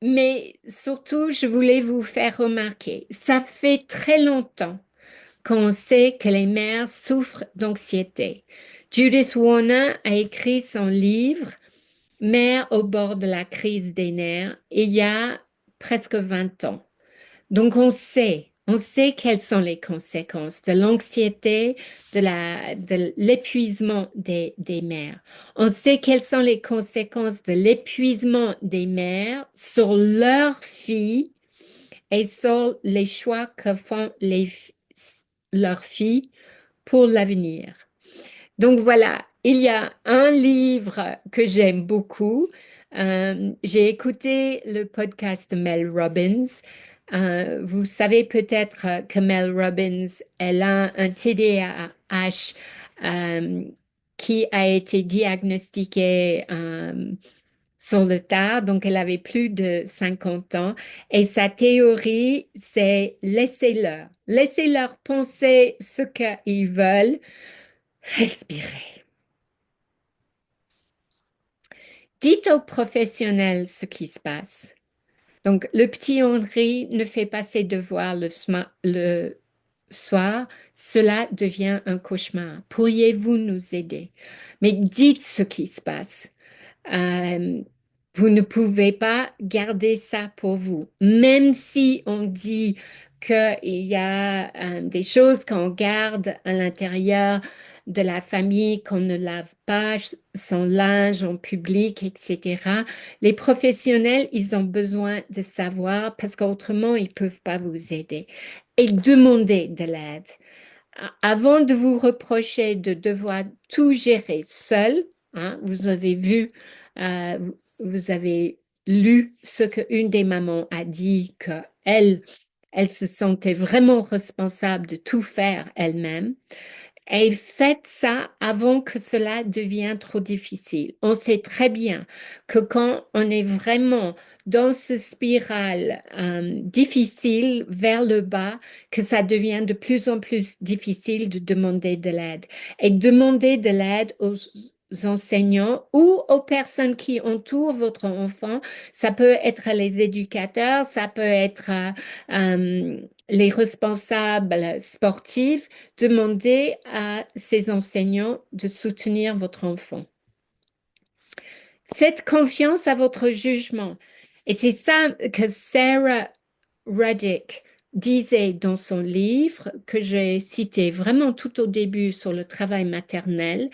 Mais surtout, je voulais vous faire remarquer, ça fait très longtemps qu'on sait que les mères souffrent d'anxiété. Judith Warner a écrit son livre Mère au bord de la crise des nerfs il y a presque 20 ans. Donc on sait quelles sont les conséquences de l'anxiété, de l'épuisement des mères. On sait quelles sont les conséquences de l'épuisement des mères sur leurs filles et sur les choix que font leurs filles pour l'avenir. Donc voilà, il y a un livre que j'aime beaucoup. J'ai écouté le podcast de Mel Robbins. Vous savez peut-être que Mel Robbins, elle a un TDAH qui a été diagnostiqué sur le tard, donc elle avait plus de 50 ans. Et sa théorie, c'est laissez-leur penser ce qu'ils veulent, respirez. Dites aux professionnels ce qui se passe. Donc, le petit Henri ne fait pas ses devoirs le soir. Cela devient un cauchemar. Pourriez-vous nous aider? Mais dites ce qui se passe. Euh, Vous ne pouvez pas garder ça pour vous. Même si on dit qu'il y a des choses qu'on garde à l'intérieur de la famille, qu'on ne lave pas son linge en public, etc. Les professionnels, ils ont besoin de savoir parce qu'autrement, ils ne peuvent pas vous aider. Et demandez de l'aide. Avant de vous reprocher de devoir tout gérer seul, hein, vous avez vu, vous avez lu ce qu'une des mamans a dit, elle se sentait vraiment responsable de tout faire elle-même. Et faites ça avant que cela devienne trop difficile. On sait très bien que quand on est vraiment dans ce spirale difficile vers le bas, que ça devient de plus en plus difficile de demander de l'aide. Et demander de l'aide aux enseignants ou aux personnes qui entourent votre enfant, ça peut être les éducateurs, ça peut être les responsables sportifs. Demandez à ces enseignants de soutenir votre enfant. Faites confiance à votre jugement. Et c'est ça que Sarah Ruddick disait dans son livre, que j'ai cité vraiment tout au début sur le travail maternel.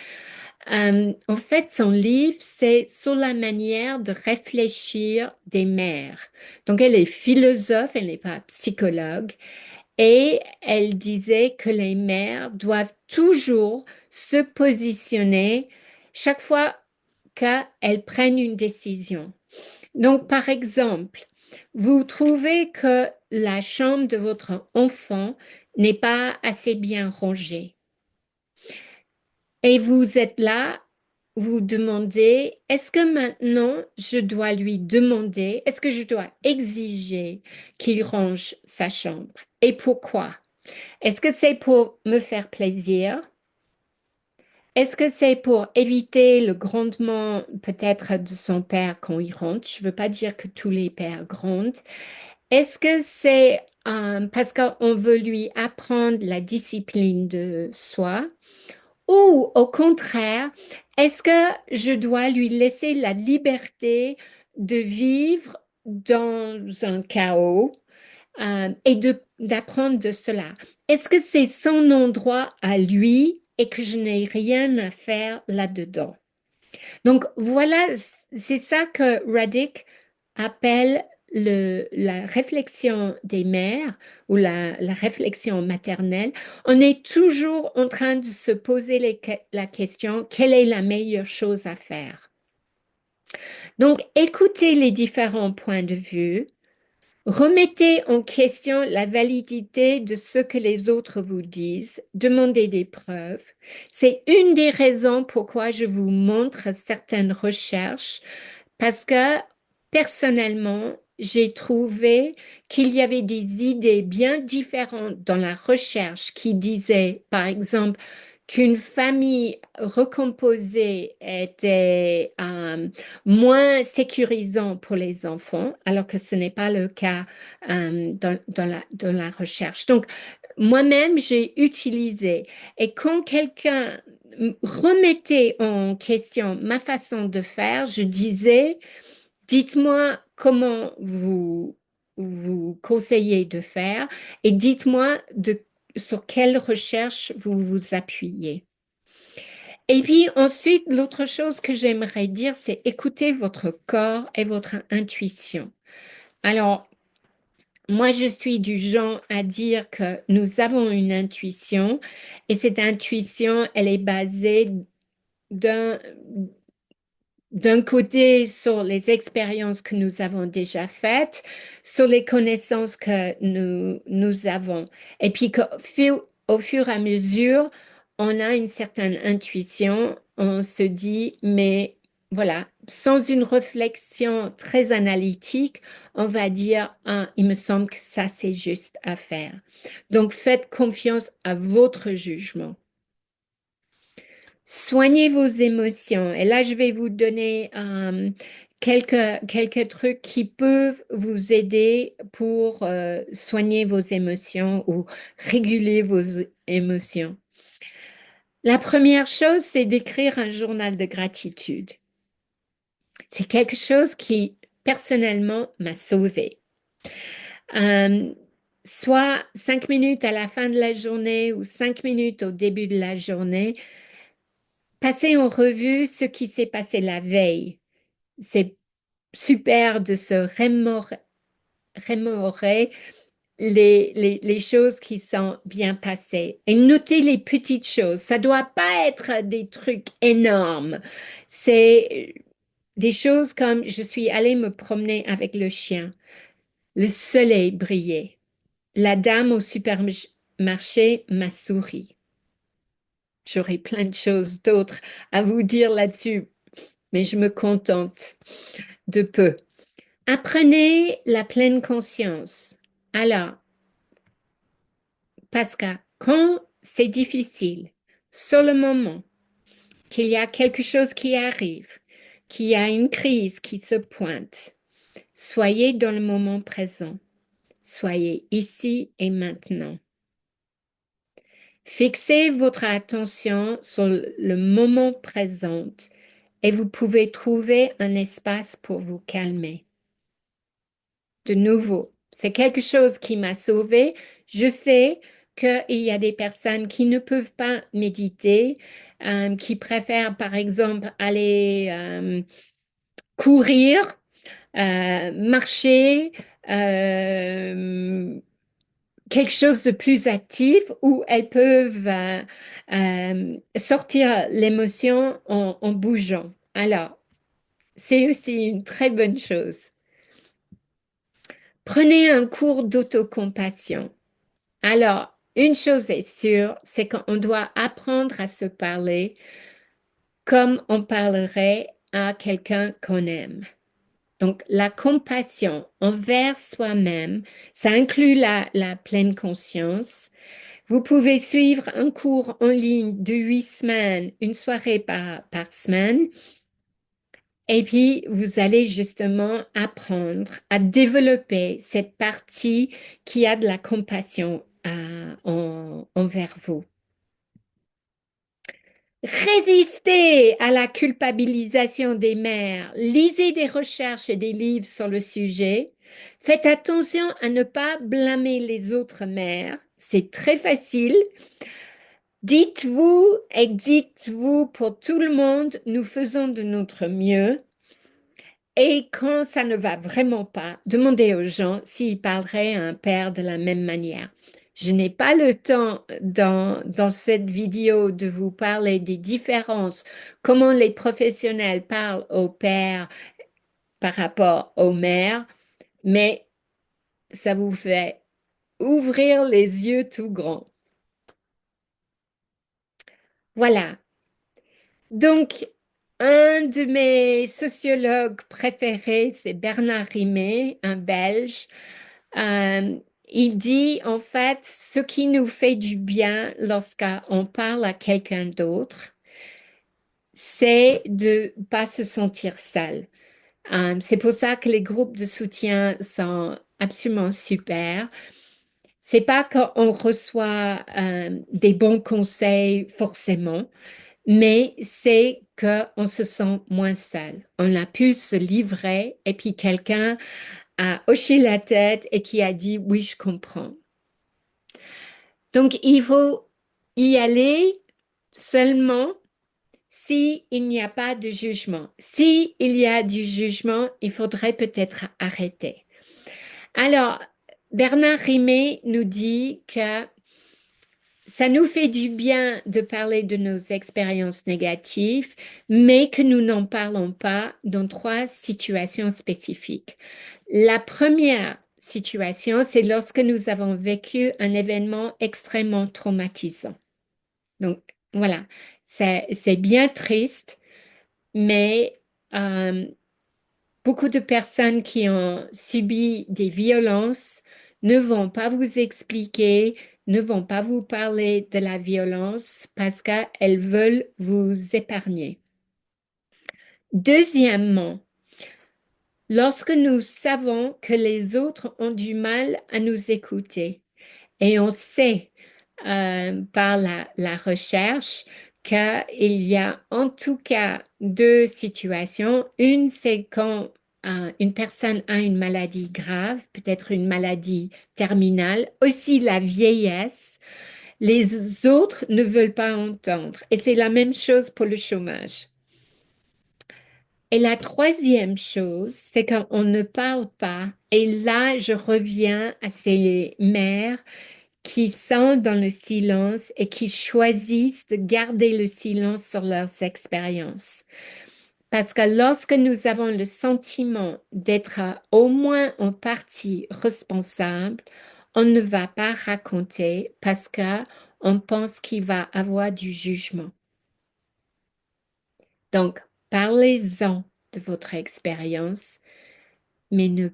En fait, son livre, c'est sur la manière de réfléchir des mères. Donc, elle est philosophe, elle n'est pas psychologue. Et elle disait que les mères doivent toujours se positionner chaque fois qu'elles prennent une décision. Donc, par exemple, vous trouvez que la chambre de votre enfant n'est pas assez bien rangée et vous êtes là, vous demandez, est-ce que maintenant je dois lui demander, est-ce que je dois exiger qu'il range sa chambre et pourquoi? Est-ce que c'est pour me faire plaisir? Est-ce que c'est pour éviter le grondement peut-être de son père quand il rentre? Je ne veux pas dire que tous les pères grondent. Est-ce que c'est parce qu'on veut lui apprendre la discipline de soi? Ou au contraire, est-ce que je dois lui laisser la liberté de vivre dans un chaos et d'apprendre de cela? Est-ce que c'est son endroit à lui et que je n'ai rien à faire là-dedans? Donc voilà, c'est ça que Radic appelle la réflexion des mères ou la réflexion maternelle. On est toujours en train de se poser la question, quelle est la meilleure chose à faire? Donc, écoutez les différents points de vue. Remettez en question la validité de ce que les autres vous disent. Demandez des preuves. C'est une des raisons pourquoi je vous montre certaines recherches, parce que personnellement, j'ai trouvé qu'il y avait des idées bien différentes dans la recherche qui disaient, par exemple, qu'une famille recomposée était moins sécurisant pour les enfants, alors que ce n'est pas le cas dans la recherche. Donc, moi-même, j'ai utilisé, et quand quelqu'un remettait en question ma façon de faire, je disais, dites-moi comment vous conseillez de faire et dites-moi sur quelle recherche vous vous appuyez. Et puis ensuite, l'autre chose que j'aimerais dire, c'est écouter votre corps et votre intuition. Alors, moi, je suis du genre à dire que nous avons une intuition et cette intuition, elle est basée d'un d'un côté sur les expériences que nous avons déjà faites, sur les connaissances que nous avons. Et puis au fur et à mesure, on a une certaine intuition, on se dit, mais voilà, sans une réflexion très analytique, on va dire, ah, il me semble que ça, c'est juste à faire. Donc, faites confiance à votre jugement. Soignez vos émotions. Et là, je vais vous donner quelques trucs qui peuvent vous aider pour soigner vos émotions ou réguler vos émotions. La première chose, c'est d'écrire un journal de gratitude. C'est quelque chose qui, personnellement, m'a sauvée. Euh, Soit 5 minutes à la fin de la journée ou 5 minutes au début de la journée, passer en revue ce qui s'est passé la veille. C'est super de se remémorer les choses qui sont bien passées et noter les petites choses. Ça doit pas être des trucs énormes. C'est des choses comme je suis allée me promener avec le chien. Le soleil brillait. La dame au supermarché m'a souri. J'aurais plein de choses d'autres à vous dire là-dessus, mais je me contente de peu. Apprenez la pleine conscience. Alors, Pascal, quand c'est difficile, sur le moment, qu'il y a quelque chose qui arrive, qu'il y a une crise qui se pointe, soyez dans le moment présent. Soyez ici et maintenant. Fixez votre attention sur le moment présent et vous pouvez trouver un espace pour vous calmer. De nouveau, c'est quelque chose qui m'a sauvée. Je sais qu'il y a des personnes qui ne peuvent pas méditer, qui préfèrent par exemple aller courir, marcher, euh, quelque chose de plus actif où elles peuvent sortir l'émotion en bougeant. Alors, c'est aussi une très bonne chose. Prenez un cours d'autocompassion. Alors, une chose est sûre, c'est qu'on doit apprendre à se parler comme on parlerait à quelqu'un qu'on aime. Donc, la compassion envers soi-même, ça inclut la pleine conscience. Vous pouvez suivre un cours en ligne de 8 semaines, une soirée par semaine, et puis vous allez justement apprendre à développer cette partie qui a de la compassion envers vous. Résistez à la culpabilisation des mères. Lisez des recherches et des livres sur le sujet. Faites attention à ne pas blâmer les autres mères. C'est très facile. Dites-vous et dites-vous pour tout le monde, nous faisons de notre mieux. Et quand ça ne va vraiment pas, demandez aux gens s'ils parleraient à un père de la même manière. Je n'ai pas le temps dans cette vidéo de vous parler des différences, comment les professionnels parlent aux pères par rapport aux mères, mais ça vous fait ouvrir les yeux tout grands. Voilà. Donc, un de mes sociologues préférés, c'est Bernard Rimet, un Belge. Euh, il dit en fait ce qui nous fait du bien lorsqu'on parle à quelqu'un d'autre, c'est de pas se sentir seul. C'est pour ça que les groupes de soutien sont absolument super. C'est pas qu'on reçoit des bons conseils forcément, mais c'est qu'on se sent moins seul. On a pu se livrer et puis quelqu'un a hoché la tête et qui a dit oui, je comprends. Donc il faut y aller seulement si il n'y a pas de jugement. Si il y a du jugement, il faudrait peut-être arrêter. Alors, Bernard Rimet nous dit que ça nous fait du bien de parler de nos expériences négatives, mais que nous n'en parlons pas dans trois situations spécifiques. La première situation, c'est lorsque nous avons vécu un événement extrêmement traumatisant. Donc, voilà, c'est bien triste, mais euh, beaucoup de personnes qui ont subi des violences ne vont pas vous expliquer, ne vont pas vous parler de la violence parce qu'elles veulent vous épargner. Deuxièmement, lorsque nous savons que les autres ont du mal à nous écouter et on sait par la recherche qu'il y a en tout cas deux situations. Une, c'est quand une personne a une maladie grave, peut-être une maladie terminale, aussi la vieillesse. Les autres ne veulent pas entendre. Et c'est la même chose pour le chômage. Et la troisième chose, c'est qu'on ne parle pas. Et là, je reviens à ces mères qui sont dans le silence et qui choisissent de garder le silence sur leurs expériences. Parce que lorsque nous avons le sentiment d'être au moins en partie responsable, on ne va pas raconter parce qu'on pense qu'il va avoir du jugement. Donc, parlez-en de votre expérience, mais ne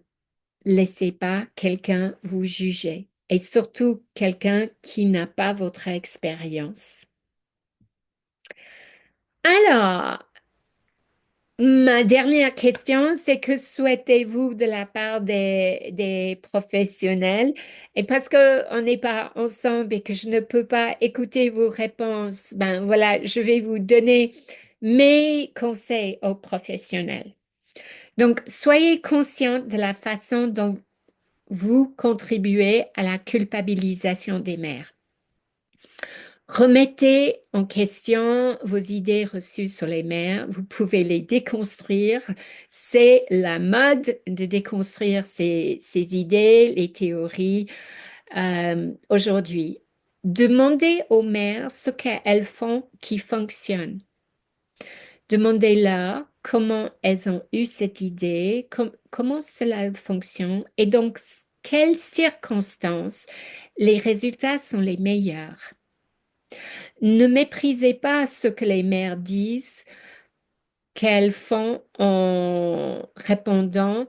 laissez pas quelqu'un vous juger. Et surtout quelqu'un qui n'a pas votre expérience. Alors, ma dernière question, c'est que souhaitez-vous de la part des professionnels? Et parce qu'on n'est pas ensemble et que je ne peux pas écouter vos réponses, ben voilà, je vais vous donner mes conseils aux professionnels. Donc, soyez conscient de la façon dont vous contribuez à la culpabilisation des mères. Remettez en question vos idées reçues sur les mères. Vous pouvez les déconstruire. C'est la mode de déconstruire ces idées, les théories aujourd'hui. Demandez aux mères ce qu'elles font qui fonctionne. Demandez-leur comment elles ont eu cette idée, comment cela fonctionne et donc quelles circonstances les résultats sont les meilleurs. Ne méprisez pas ce que les mères disent, qu'elles font en répondant,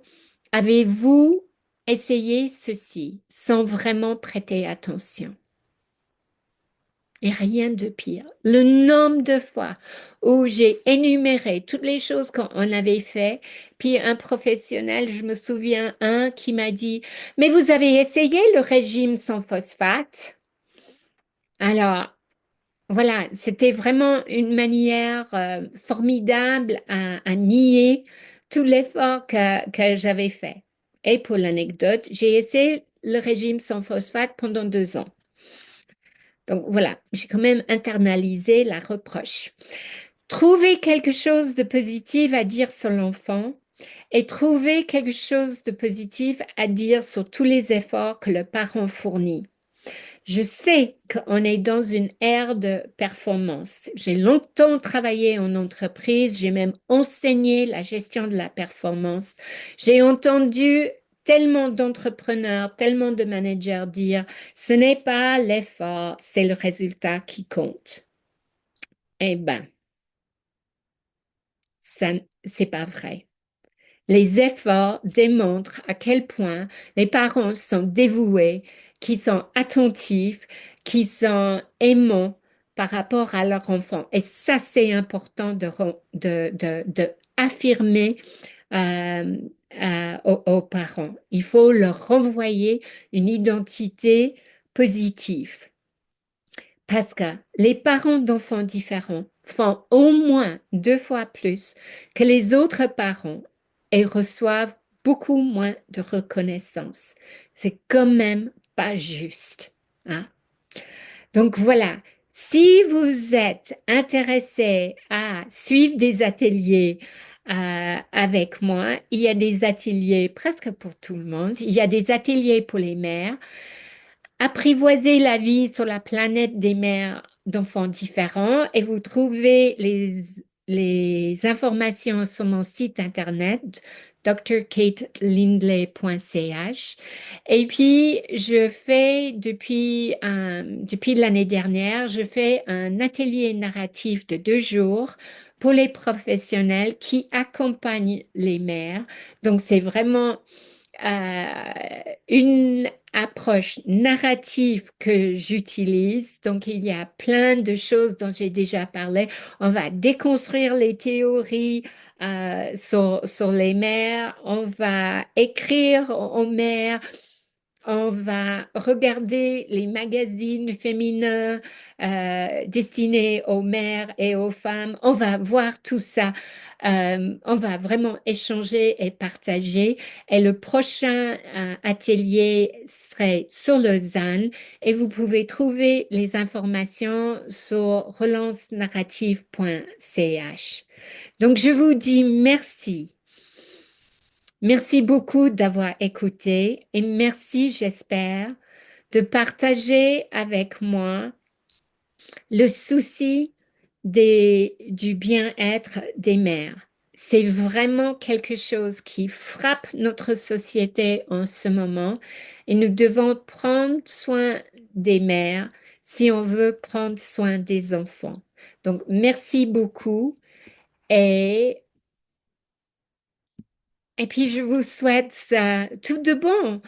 avez-vous essayé ceci sans vraiment prêter attention? Et rien de pire. Le nombre de fois où j'ai énuméré toutes les choses qu'on avait fait, puis un professionnel, je me souviens un qui m'a dit, mais vous avez essayé le régime sans phosphate? Alors, voilà, c'était vraiment une manière formidable à nier tout l'effort que j'avais fait. Et pour l'anecdote, j'ai essayé le régime sans phosphate pendant 2 ans. Donc voilà, j'ai quand même internalisé la reproche. Trouver quelque chose de positif à dire sur l'enfant et trouver quelque chose de positif à dire sur tous les efforts que le parent fournit. Je sais qu'on est dans une ère de performance. J'ai longtemps travaillé en entreprise, j'ai même enseigné la gestion de la performance. J'ai entendu tellement d'entrepreneurs, tellement de managers dire, ce n'est pas l'effort, c'est le résultat qui compte. Eh ben, ça, c'est pas vrai. Les efforts démontrent à quel point les parents sont dévoués, qu'ils sont attentifs, qu'ils sont aimants par rapport à leur enfant. Et ça, c'est important de affirmer euh, aux parents. Il faut leur renvoyer une identité positive. Parce que les parents d'enfants différents font au moins 2 fois plus que les autres parents et reçoivent beaucoup moins de reconnaissance. C'est quand même pas juste, hein. Donc voilà, si vous êtes intéressé à suivre des ateliers avec moi, il y a des ateliers presque pour tout le monde. Il y a des ateliers pour les mères. Apprivoisez la vie sur la planète des mères d'enfants différents et vous trouvez les informations sur mon site internet drkatelindley.ch. Et puis, je fais depuis l'année dernière, je fais un atelier narratif de 2 jours pour les professionnels qui accompagnent les mères. Donc, c'est vraiment une approche narrative que j'utilise. Donc, il y a plein de choses dont j'ai déjà parlé. On va déconstruire les théories sur les mères. On va écrire aux mères. On va regarder les magazines féminins destinés aux mères et aux femmes. On va voir tout ça. On va vraiment échanger et partager. Et le prochain atelier serait sur Lausanne et vous pouvez trouver les informations sur relancenarrative.ch. Donc, je vous dis merci. Merci beaucoup d'avoir écouté et merci, j'espère, de partager avec moi le souci du bien-être des mères. C'est vraiment quelque chose qui frappe notre société en ce moment et nous devons prendre soin des mères si on veut prendre soin des enfants. Donc, merci beaucoup et et puis, je vous souhaite tout de bon.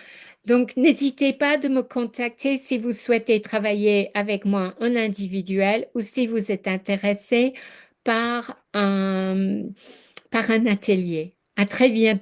Donc, n'hésitez pas de me contacter si vous souhaitez travailler avec moi en individuel ou si vous êtes intéressé par par un atelier. À très bientôt.